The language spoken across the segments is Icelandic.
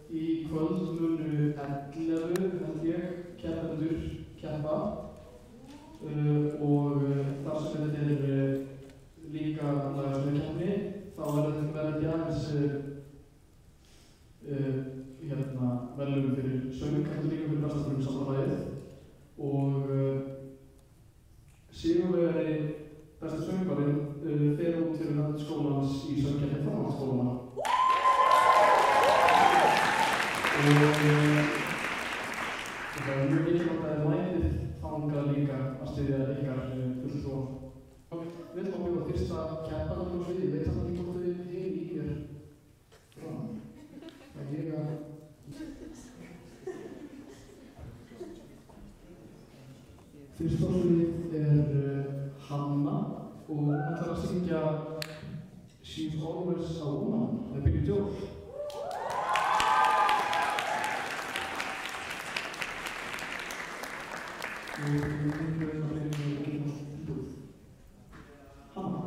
Í kvöld munu 11 held ég keppendur keppa og þar sem þetta líka lagarsmíðakeppni þá verður þetta aðeins verðlaun fyrir söng, heldur líka fyrir besta frumsamfélagið og sigurvegari besta söngvarinn fer út fyrir hönd skólans í söngkeppni framhaldsskólanna. Það er mjög mikilvægt að mætið þangað líka að styðja ykkar fulltrúa. Við ætlum að bjóða fyrsta keppanum á sviði, ég veit samt ekki hvort þau heyri í mér fram. Fyrsta á svið Hanna og hún ætlar að syngja She's Always a Woman með Billy Joel. Hanna.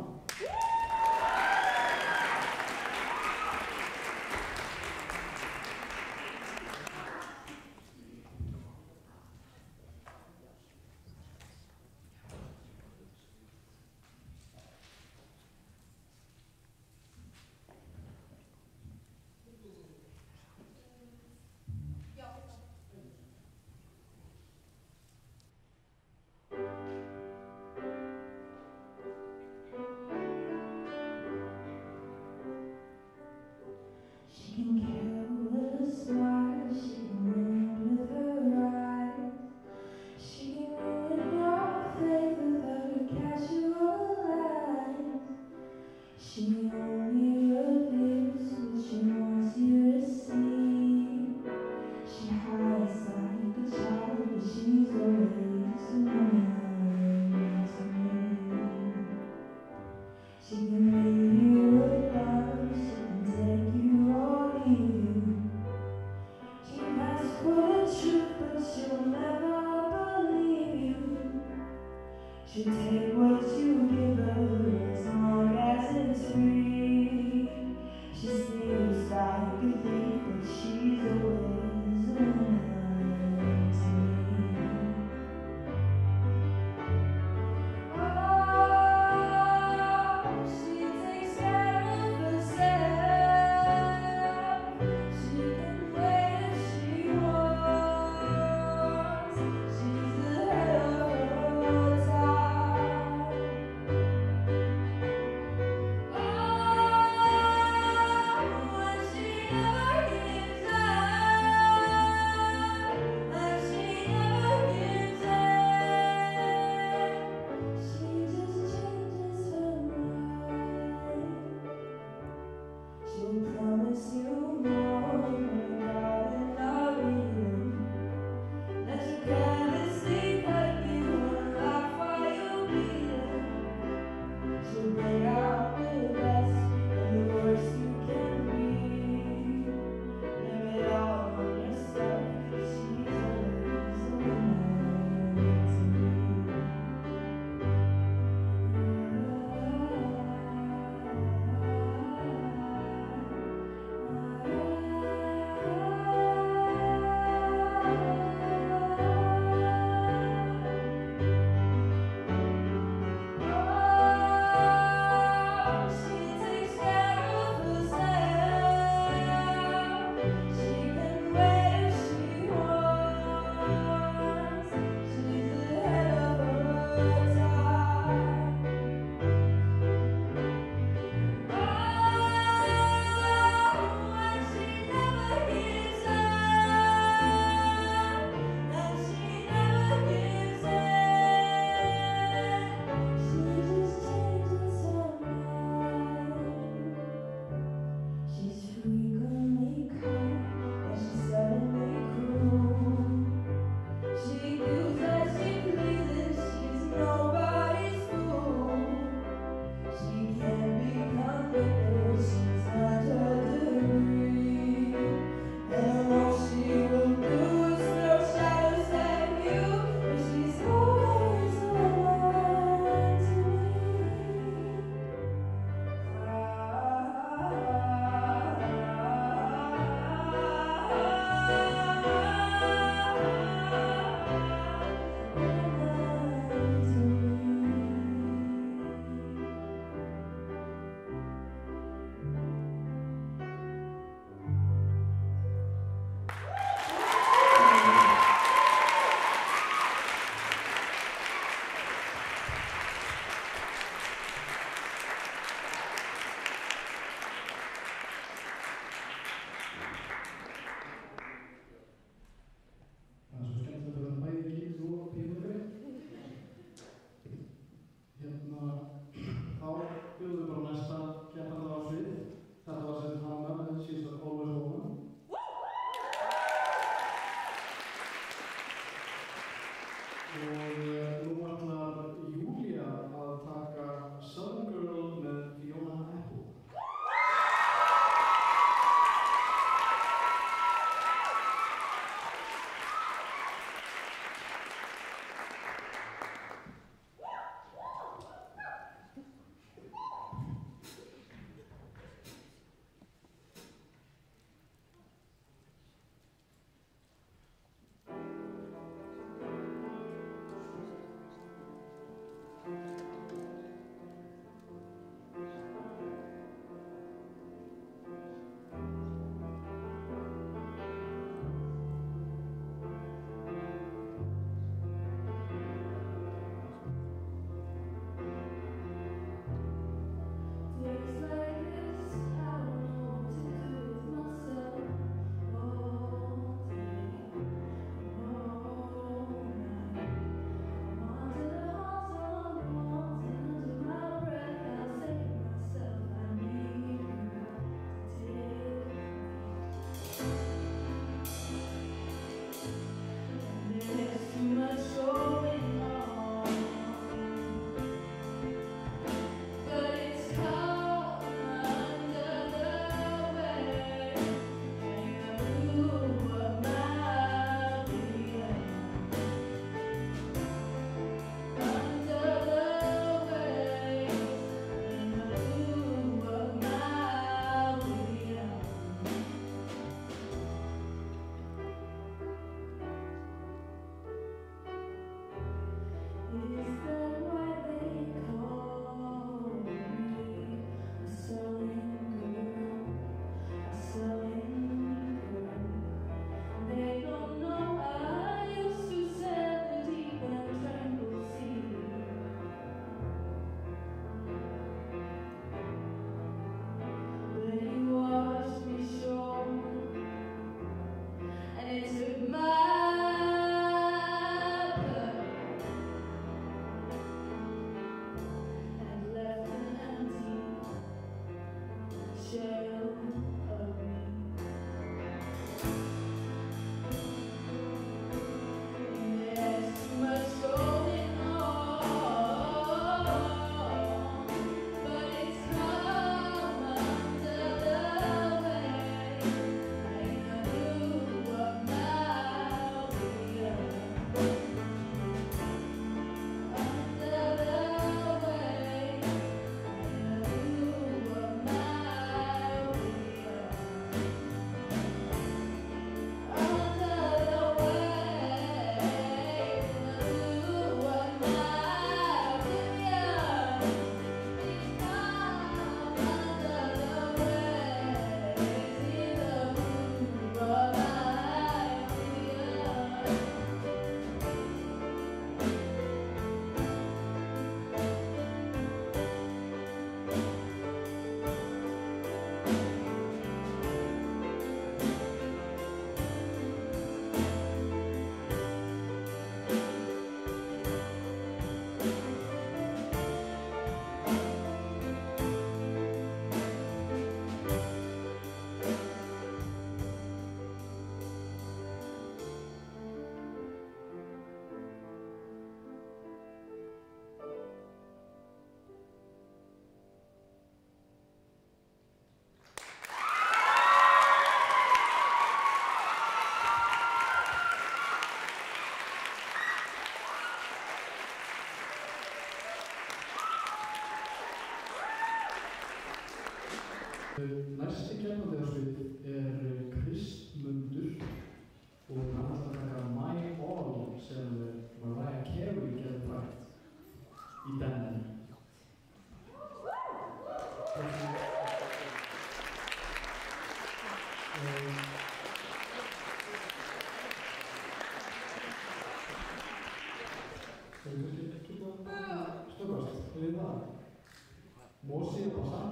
Og nú ætlar Júlía að taka Southern Girl með Fiona Apple. Næsti keppandi á svið Kristmundur og hann ætlar að taka My All sem Mariah Carey gerði frægt í Denver. Það kannski ekki bara stöðast við það. Mosi og passa.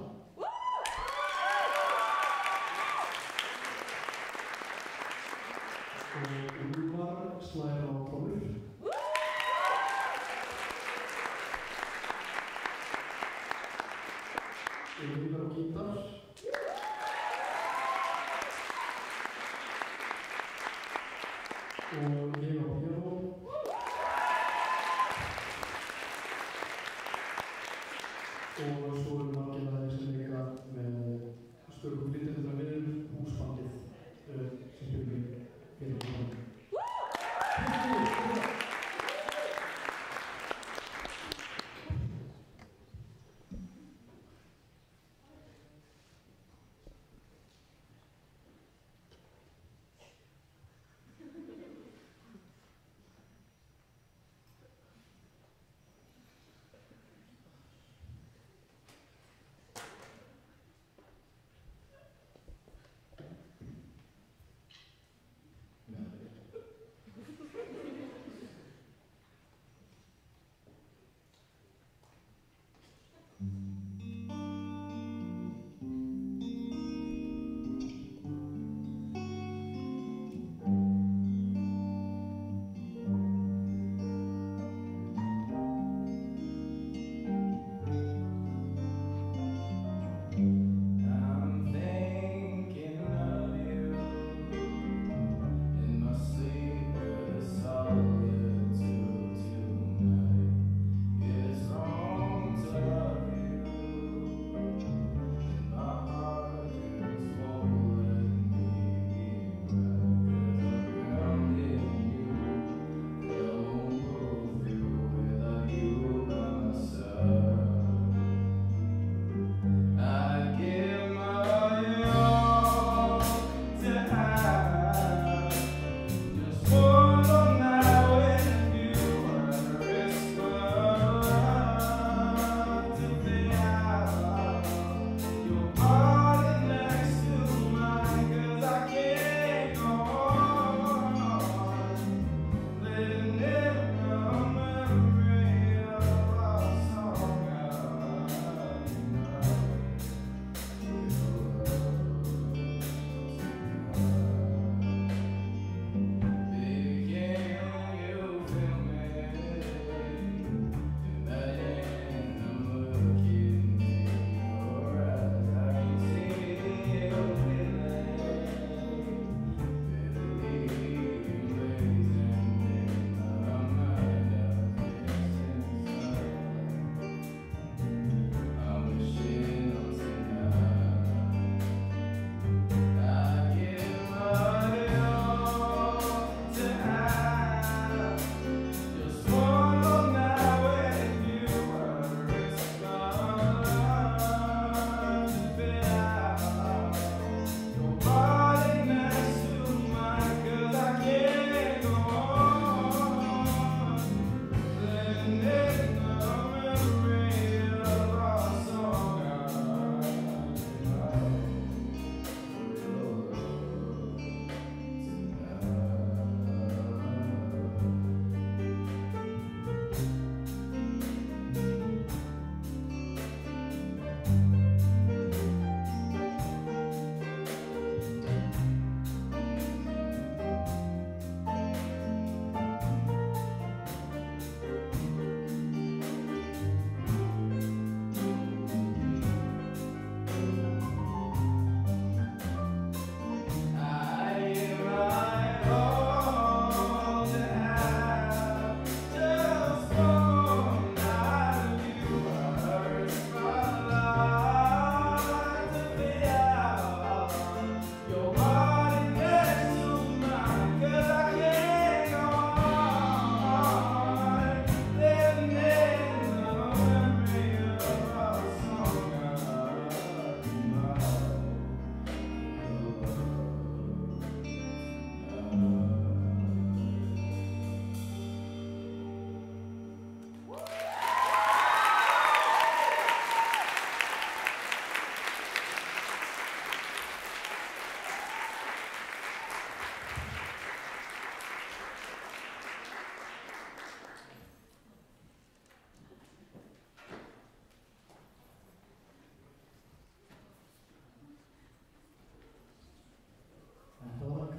Úlfar slær á trommur. Úlfar á gítar. Og ég á piano. og svo eru margir aðrir sem leika með stökum flytjendur að vinum húsbandið sem spilum fyrir tónleika.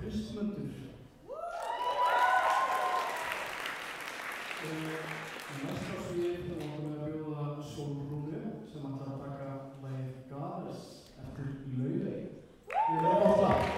Kristmundur. Næst á svið langar við að bjóða Sólbrúnu sem ætlar að taka lagið Goddess eftir Laufey. Við erum gott lag.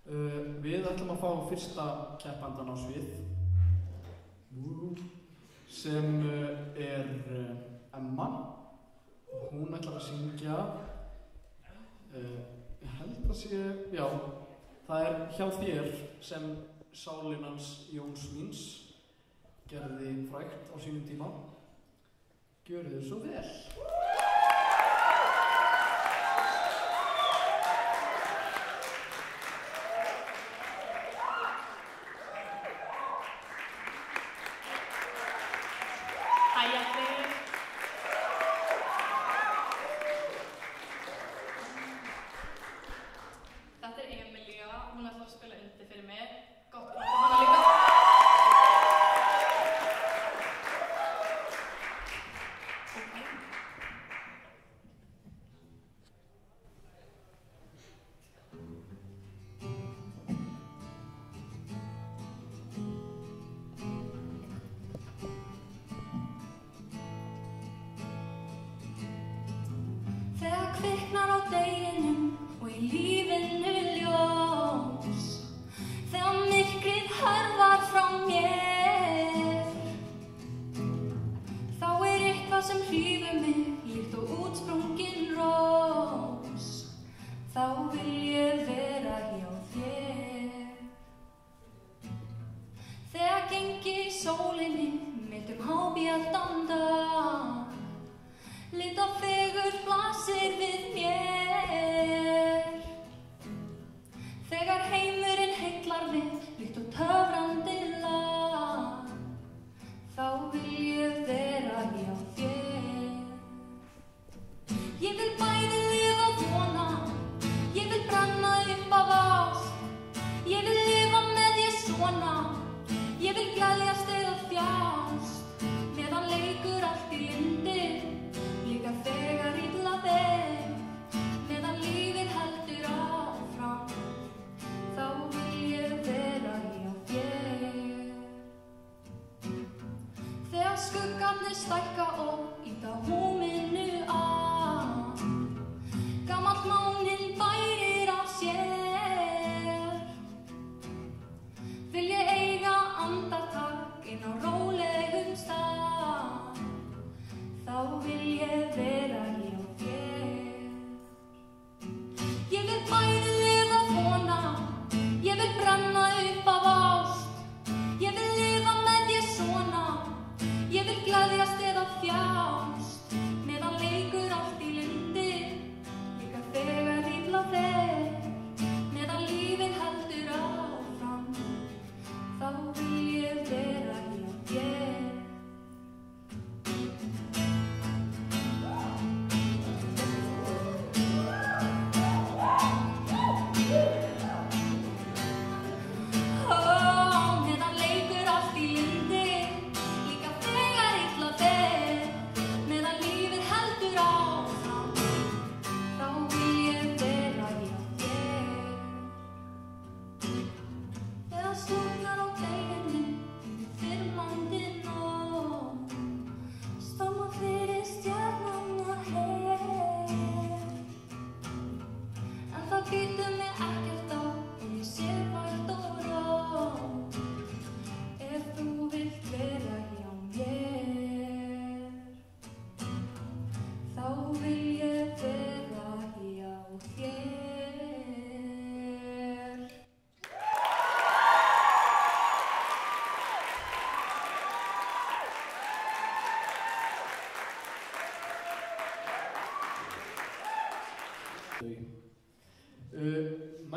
Við ætlum að fá fyrsta keppandan á svið sem Emma og hún ætlar að syngja ég held að sé, já, það hjá þér sem sálin hans Jóns míns gerði frægt á sínum tíma. Gjörðu þið svo vel.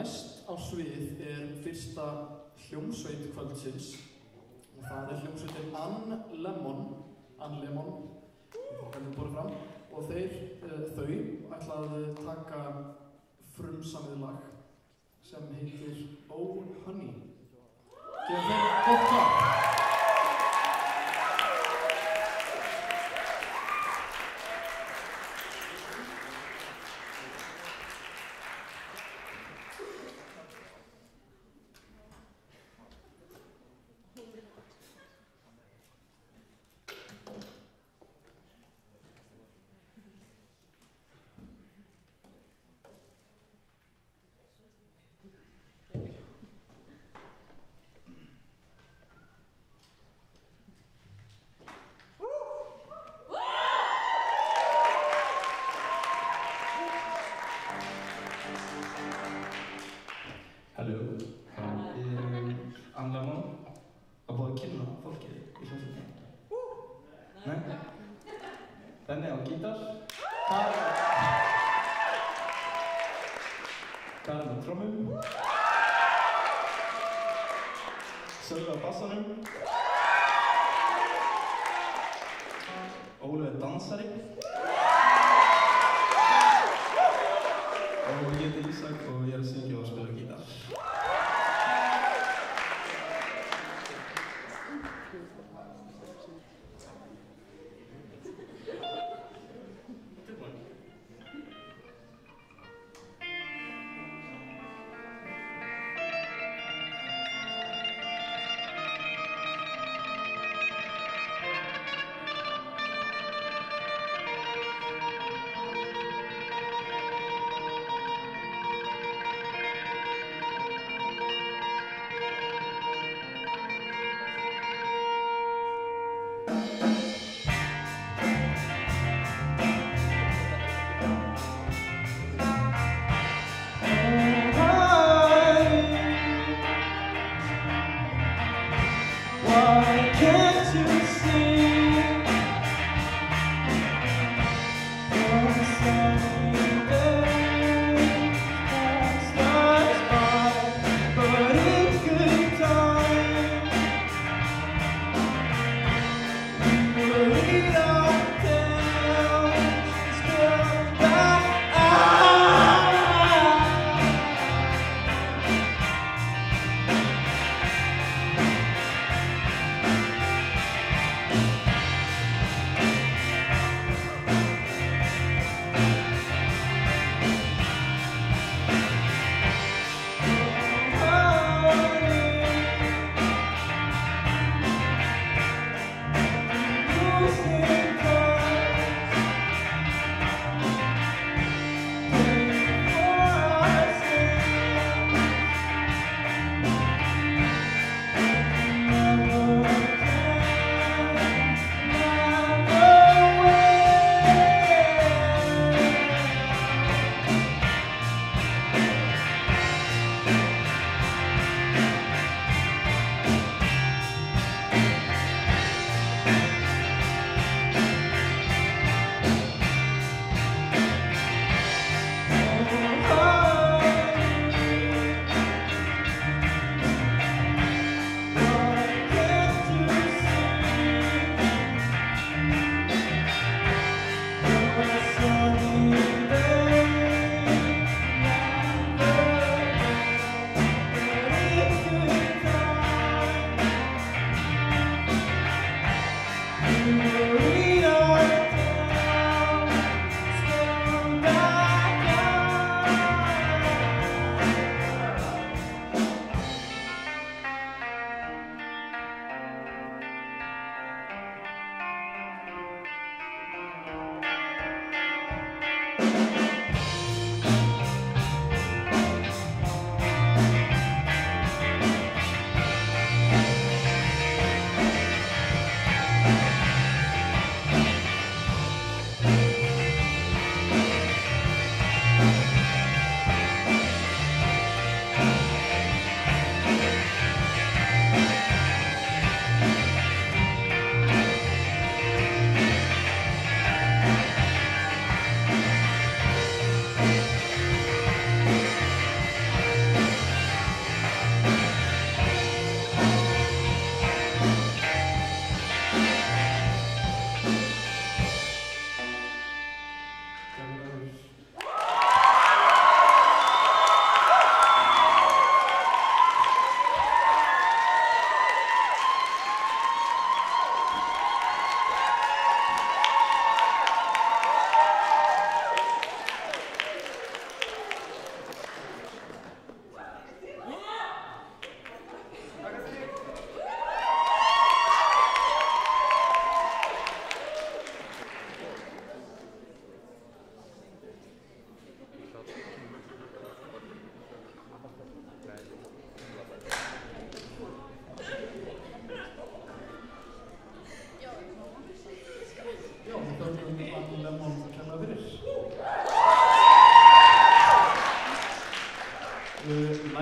Næst á svið fyrsta hljómsveit kvöldsins og það hljómsveitin Ann Lemon fram, og þau ætla að taka frumsamið lag sem heitir Oh Honey. Gefum þeim gott klapp. trommum, Sölvi á bassanum, Óli er dansari og ég heiti Ísak og ég er að syngja og spila gítar.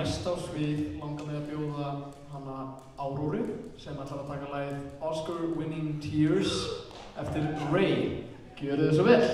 Næst á svið langar mig að bjóða hana Áróru sem ætlar að taka lagið Oscar Winning Tears eftir Ray. Gjörið þið svo vel!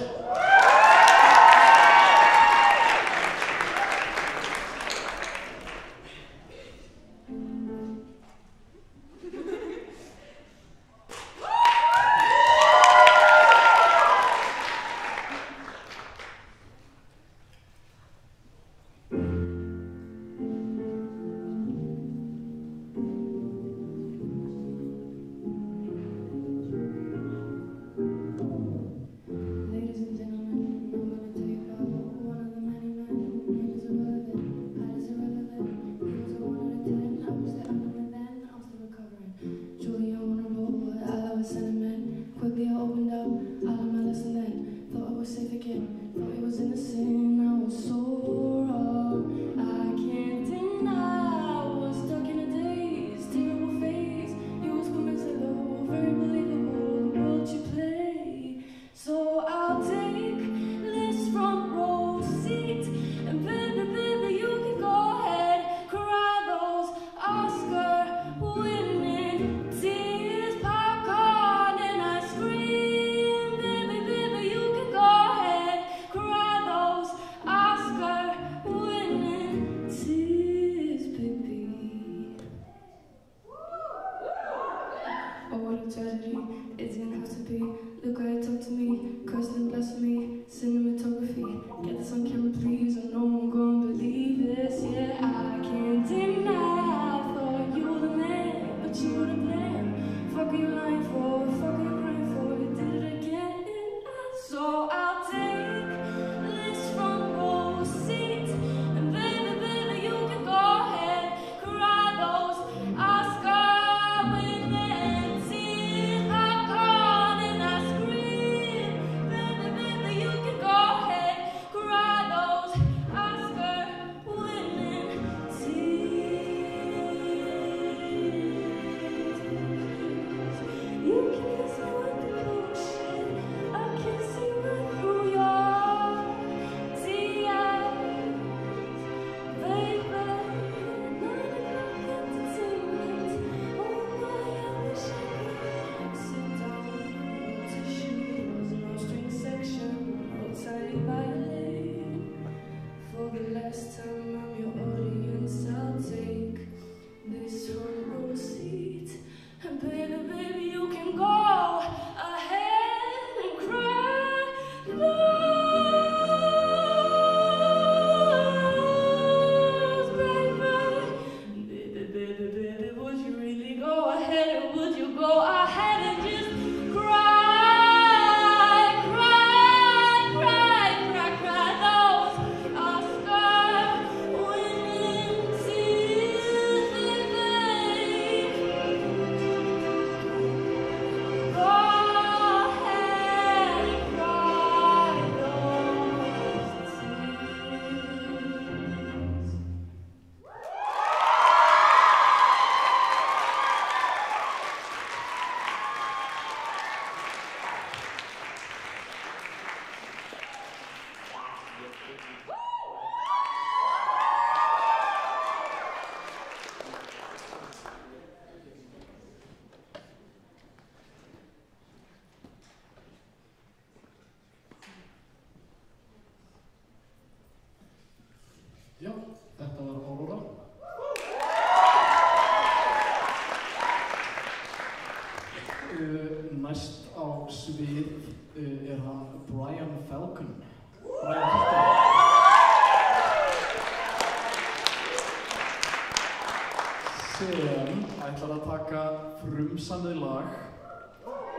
sem ætlar að taka frumsamið lag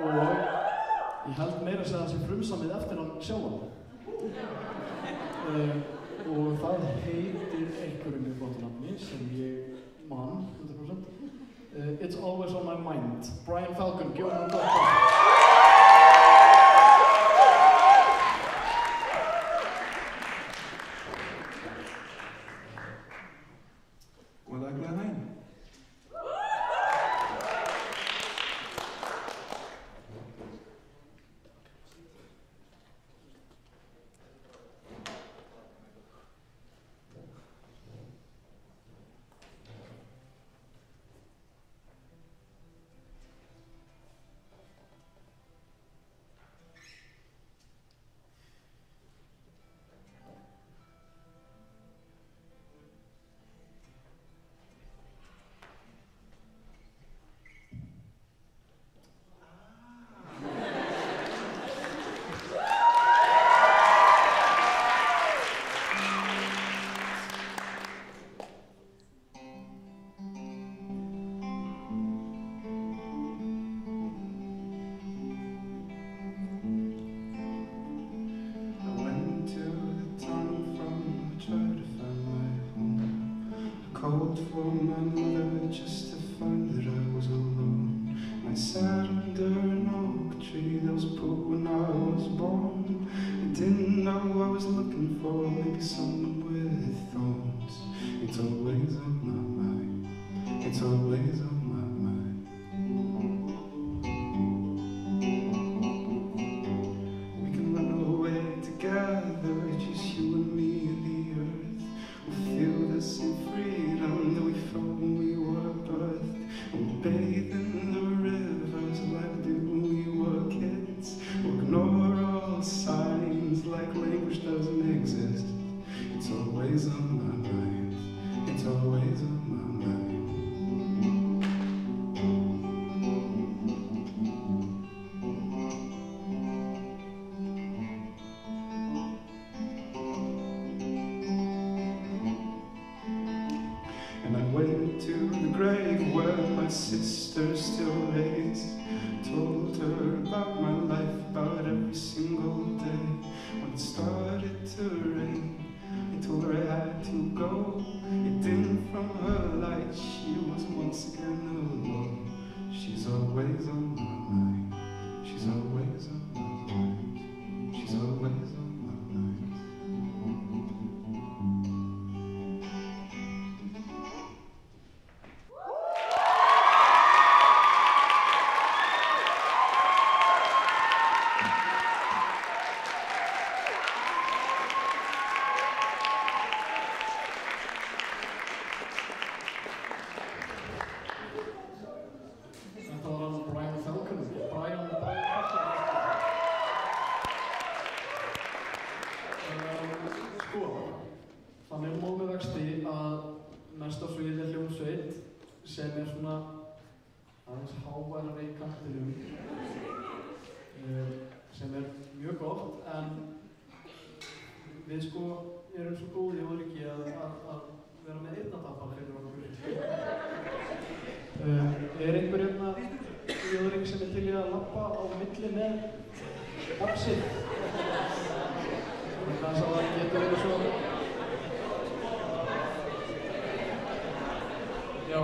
og ég held meira að segja að það sé frumsamið eftir hann sjálfan. Og það heitir einhverjum í flottu nafni sem ég man 100%. It's Always on My Mind. Brian Falcon, gefum hann gott það. Called for my mother just to find that I was alone. I sat under an oak tree that was put when I was born. I didn't know I was looking for maybe someone with thorns. It's always on my mind. It's always on my mind. We can run away together, just you and me and the earth. We'll feel the same freedom that we felt when we were birthed. We'll bathe in the rivers like we did when we were kids. We'll ignore all signs like language doesn't exist. It's always on my mind. It's always on my mind. And I went to the grave where my sister still lays. Told her about my life, about every single day. When it started to rain, I told her I had to go. It dimmed from her light, she was once again alone. She's always on my mind. She's always on my mind. She's always on my mind. Þetta var hann Brian Falcon. Brian Falcon. Sko, þannig er mál með vexti að næsta svið er hljómsveit sem er svona aðeins háværari í kantinum sem er mjög gott, en við sko erum svo góði og öryggi að vera með eyrnatappa fyrir okkur. Er einhver hérna í öðring sem er til í að labba á milli með boxið? Þannig að það getur verið svo... Já.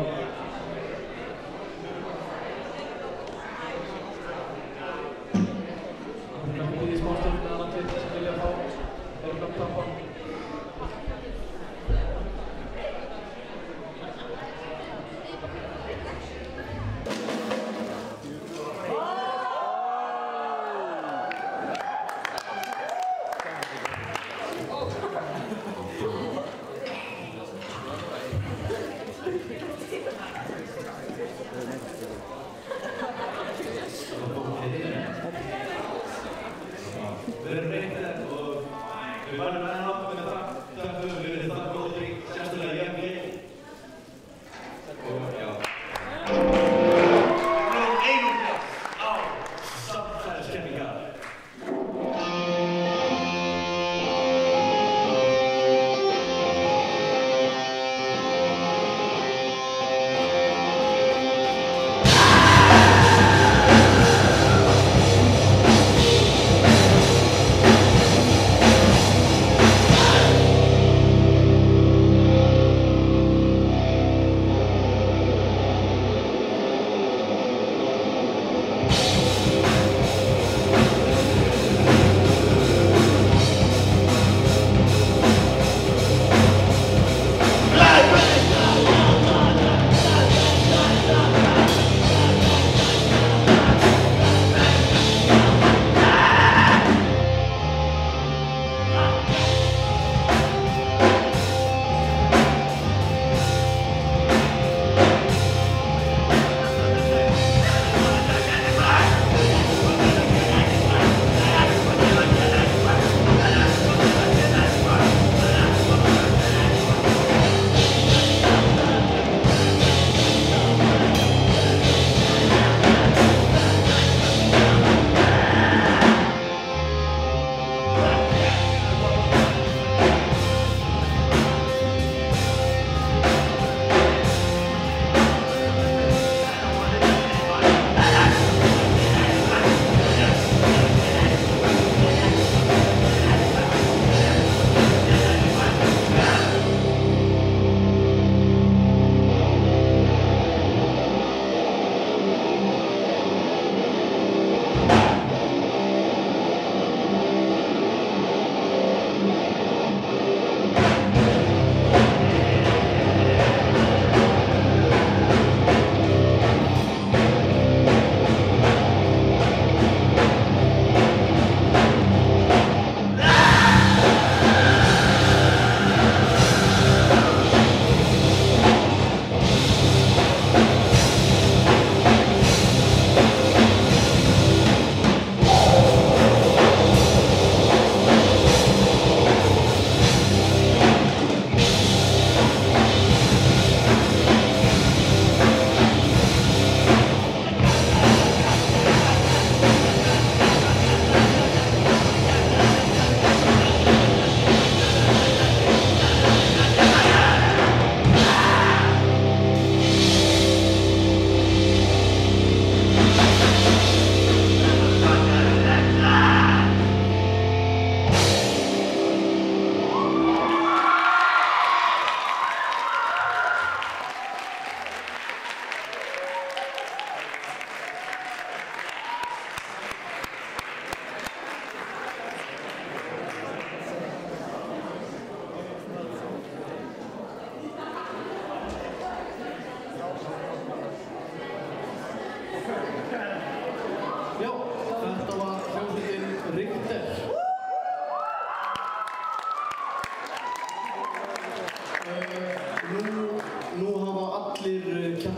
Það er kannski í smástund með annan til sem vilja fá eyrnatappa.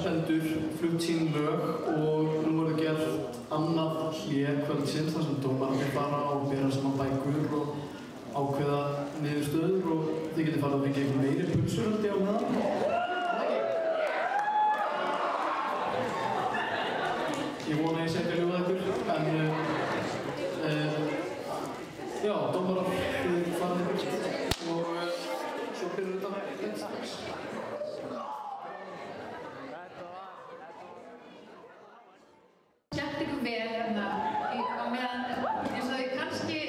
keppendur flutt sín lög og nú verður gert annað hlé kvöldsins þar sem dómararnir fara og bera saman bækur og ákveða niðurstöður og þið getið farið að fengja einhver meiri pulsur held ég á meðan. Ég vona ég sé ekki að ljóða ykkur, en já, dómarar farið burt og svo byrjar þetta strax. Skemmt ykkur vel hérna á meðan, eins og þið kannski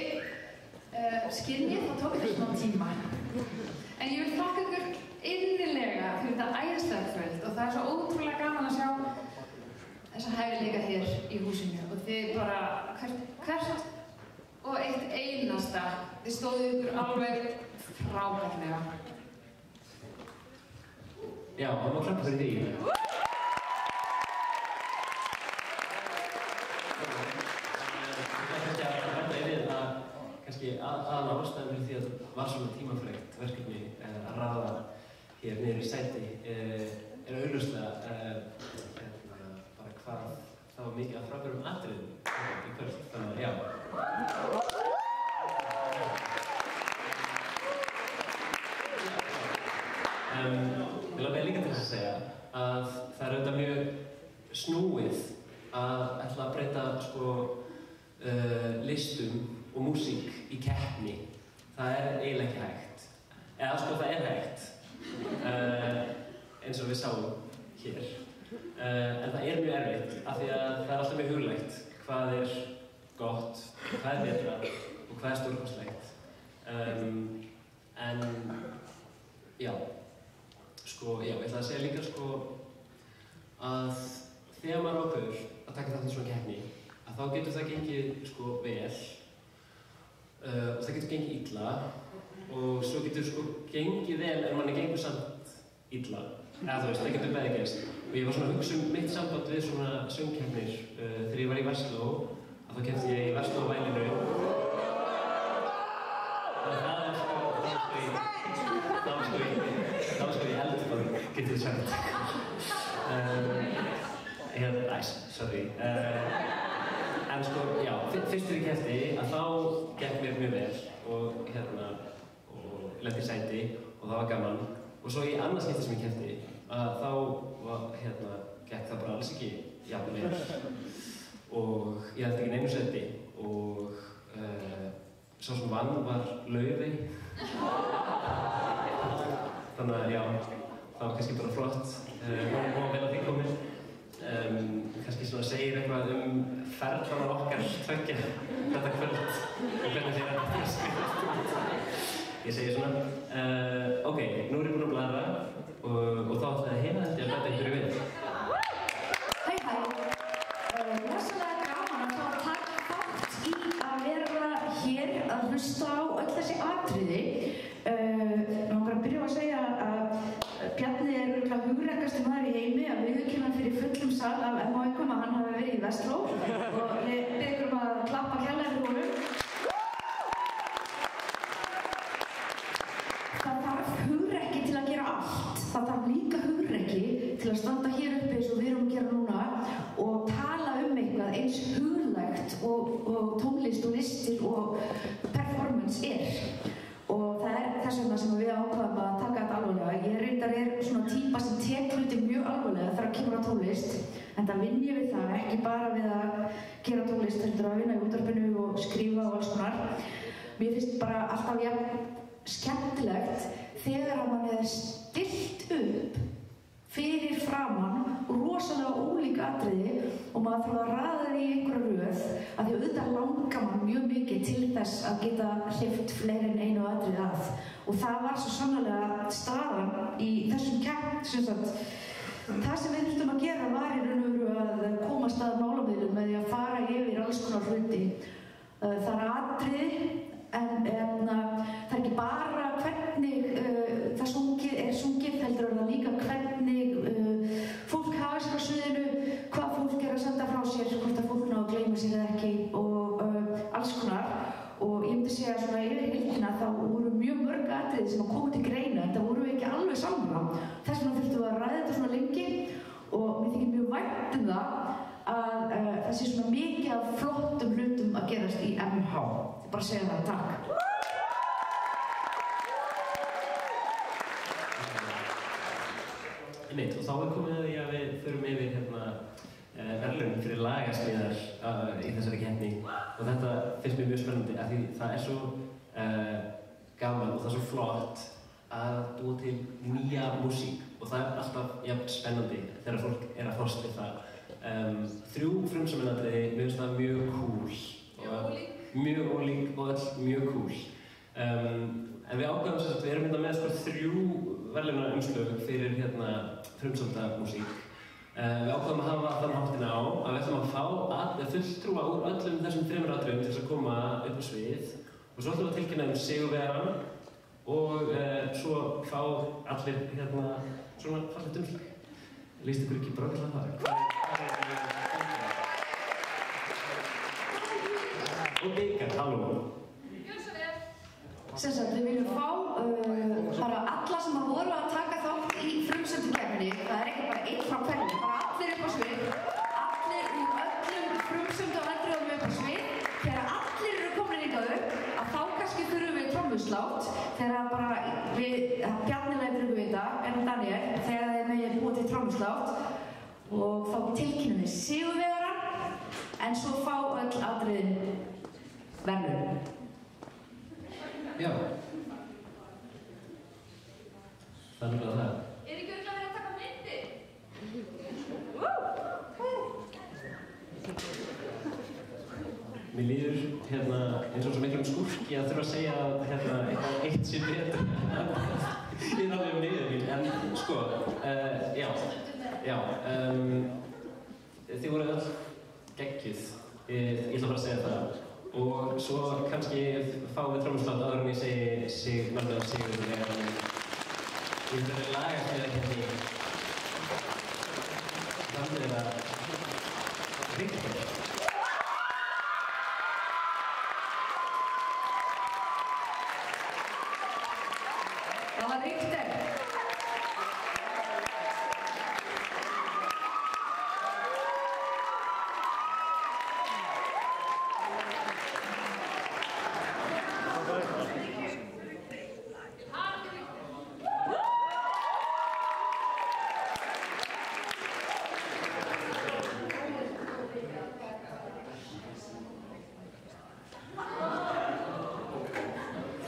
skynjið, þá tók þetta svona tíma. En ég vil þakka ykkur innilega fyrir þetta æðislega kvöld og það er svo ótrúlega gaman að sjá þessa hæfileika hér í húsinu og þið bara hvert og eitt einasta, þið stóðu ykkur alveg frábærlega. Já, það má klappa fyrir því. Kannski aðal ástæðan fyrir því að það var svona tímafrekt verkefni að raða hér niður í sæti er augljóslega bara hvað það var mikið að frábærum atriðum í kvöld, þannig að já. Ég langar líka til þess að segja að það er auðvitað mjög snúið að ætla að breyta listum og músík í keppni. Það er eiginlega ekki hægt. Eða það er hægt, eins og við sáum hér. En það er mjög erfitt af því að það er alltaf mjög huglægt hvað er gott, hvað er betra og hvað er stórkostlegt. En já, ég ætla að segja líka að þegar maður ákveður að taka þátt í svona keppni, að þá getur það gengið vel og það getur gengið illa og svo getur gengið vel en manni gengur samt illa. Eða þú veist, það getur bæði gerst. Og ég var svona að hugsa mitt samband við svona söngkeppnir þegar ég var í Versló, að þá keppti ég í Versló-vælinu. Það var í eldfang, getur þið sagt. Sorry. En já, fyrst þegar ég keppti að þá gekk mér mjög vel og lenti í sæti og það var gaman. Og svo í annað skipti sem ég keppti að þá gekk það bara alls ekki jafn vel. Og ég held ekki neinu sæti og sá sem vann var Laufey. Þannig að já, það var kannski bara flott. Hún var vel að því komin. Kannski svona segir eitthvað ferðlana okkar tveggja þetta kvöld og hvernig þeir að ég segi svona ok, nú er ég búinn að bladra og þá ætla ég að heima þetta að bæta einhverju við. Hæ, rosalega gaman að fá að taka þátt í að vera hér að hlusta á öll þessi atriði. Má bara byrja á að segja að Bjarni er örugglega hugrekkasti maður í heimi að viðurkenna fyrir fullum sal af MHM að hann hafi verið í Versló og ég bið ykkur að klappa kærlega fyrir honum. Það þarf hugrekki til að gera allt. Það þarf líka hugrekki til að standa hér uppi eins og við erum að gera núna og tala eitthvað eins huglægt og tónlist og listir og performance er. Og það er þess vegna sem við ákvaðum að taka þetta alvarlega. Ég reyndar svona típa sem tek hluti mjög alvarlega þegar kemur á tónlist. En það vinn ég við það, ekki bara við að gera tónlist, heldur að vinna í útvarpinu og skrifa og alls konar. Mér finnst bara alltaf jafn skemmtilegt þegar að mann er stillt upp fyrir framann rosalega ólík atriði og maður þarf að raða því í einhverja röð af því auðvitað langar mann mjög mikið til þess að geta hleypt fleiri en einu atriði að og það var svo sannarlega staðan í þessum keppni sem sagt það sem við þurftum að gera var í raun og veru að komast að málamiðlum með því að fara yfir alls konar hluti. Það er atriði en það er ekki bara hvernig það sungið heldur það líka hvernig fólk hafa sér á sviðinu, hvað fólk er að senda frá sér, hvort að fólk ná að gleyma sér eða ekki og alls konar. Og ég myndi segja svona yfir heildina þá voru mjög mörg atriði sem að koma til greina en það voru ekki alveg sammála. Þess vegna þurftum við að ræða þetta svona lengi og vænt það að það sé svona mikið af flottum hlutum að gerast í MH. Ég bara segja það, takk. Og þá komið að því að við förum yfir verðlaun fyrir lagasmíðar í þessari keppni og þetta finnst mér mjög spennandi af því það svo gaman og það svo flott að búa til nýja músík og það alltaf jafn spennandi þegar fólk að fást við það. 3 frumsamlegaatriði, mér finnst það mjög cool. Mjög ólík og öll mjög cool. En við ákveðum sem sagt, við erum með 3 verðlaunaumslög fyrir frumsamda músík. Við ákveðum að hafa þann háttina á að við ætlum að fá fulltrúa úr öllum þessum 3 atriðum til þess að koma upp á svið og svo ætlum við að tilkynna sigurvegarann og svo fá allir svona fallegt umslag. Lýst ykkur ekki bráðlega það? Og byggar, halló. Sem sagt, við viljum fá bara alla sem voru að taka þátt í frumsömdukeppninni. Það ekki bara einn frá hverju, bara allir upp á svið. Allir úr öllum frumsömdu atriðum upp á svið. Þegar allir eru komin hingað upp, að þá kannski þurfum við trommuslátt. Þegar bara Bjarni lætur ykkur vita, en Daniel, þegar þeir megið búa til trommuslátt. Og þá tilkynnum við sigurvegarann, en svo fá öll atriðin verðlaun. Já. Þannig að það. Ekki örugglega verið að taka myndir? Mér líður eins og svo miklum skúrki að þurfa að segja eitthvað eitt sé betur. Ég alveg miður mín, en sko, já. Þið voru öll geggjuð, ég ætla bara að segja það. Og svo kannski fáum við trommuslátt áður en ég segi nafnið á sigurvegarann. Ég ætla að lagasmíðakeppni framleiða Richter. Það var Richter.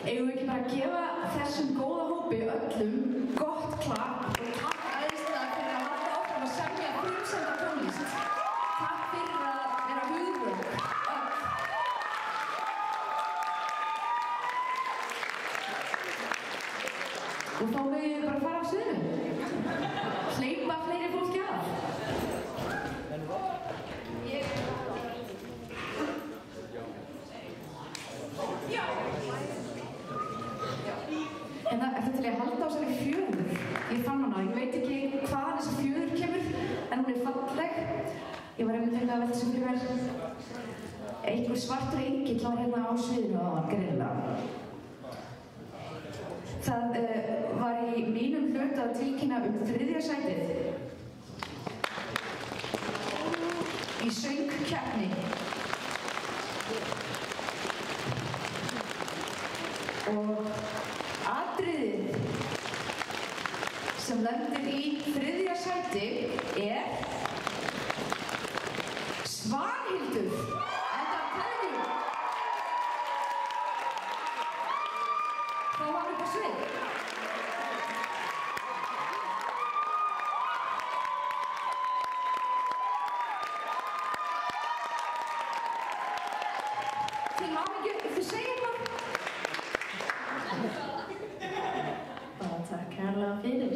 Eigum við ekki bara að gefa þessum góða hópi öllum gott klapp og takk æðislega fyrir að halda áfram að semja frumsamda tónlist. Takk fyrir að vera hugvöld, öll. Og þá megum við bara fara á sviðinu. Hleypa fleiri fólki að. En það til að halda á þessari fjöður. Ég fann hana, ég veit ekki hvað þessi fjöður kemur, en hún falleg. Ég var einmitt að velta sem fyrir mér. Einhver svartur engill var á sviðinu áðan, greinilega. Það var í mínum hlut að tilkynna 3. sætið í söngkeppni. Og atriðið sem lendir í 3. sæti Svanhildur. Enda kveðju. Þá var hann upp á svið. Til hamingju, þið segir eitthvað? Takk kærlega fyrir.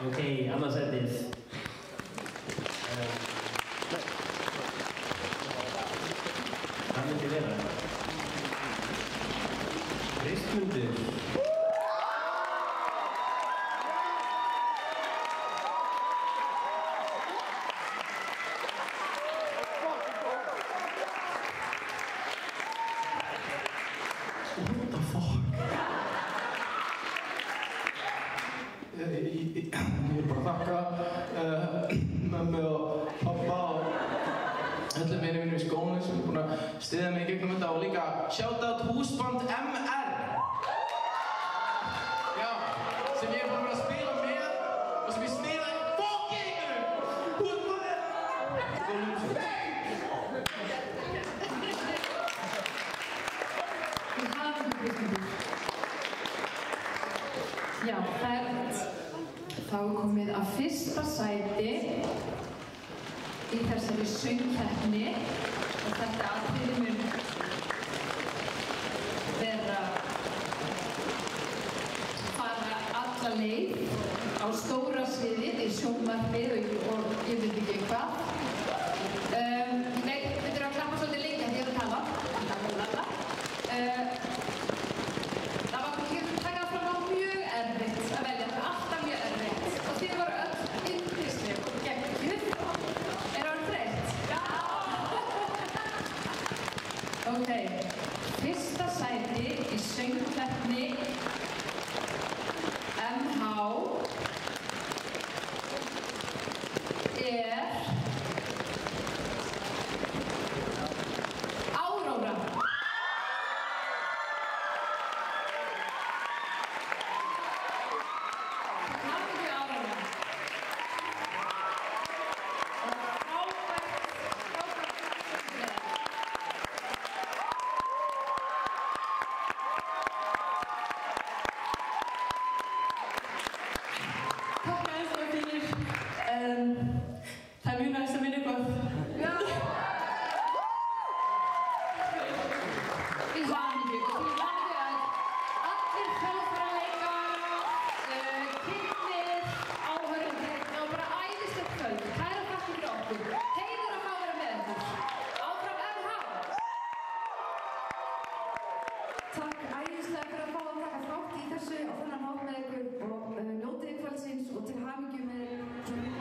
Ok, annars sætið. Það myndi vera. Kristmundur. What the fuck? vil bara þakka mömmu og pappa og öllum vinum í skólanum sem er búin að styðja mig í gegnum þetta og líka shoutout húsband MR já, sem ég er búin að vera að spila með og sem ég spilaði fucking húsband Já, þá er komið að fyrsta sæti í þessari söngkeppni og þetta atriði mun fara alla leið á stóra sviðið í sjónvarpið og ég veit ekki hvað. Nei, við þurfum að klappa svolítið lengi þegar ég er að tala. Það var takað fram á mjög erfitt að velja, það var alltaf mjög erfitt og þið voru öll yndisleg og geggjuð. Er það þreytt? Já! Ok, fyrsta sæti í söngkeppni MH er Áróra. Það er mjög næst að vinna eitthvað. Já! Í hamingju. Og því hamingju að allir hljóðfæraleikar, kynnir, áhorfendur, það var bara æðislegt kvöld. Kærar þakkir fyrir okkur. Heiður að fá að vera með okkur. Áfram MH! Takk æðislega fyrir að fá að taka þátt í þessu og þennan hátt með ykkur og njótið kvöldsins og til hamingju með svona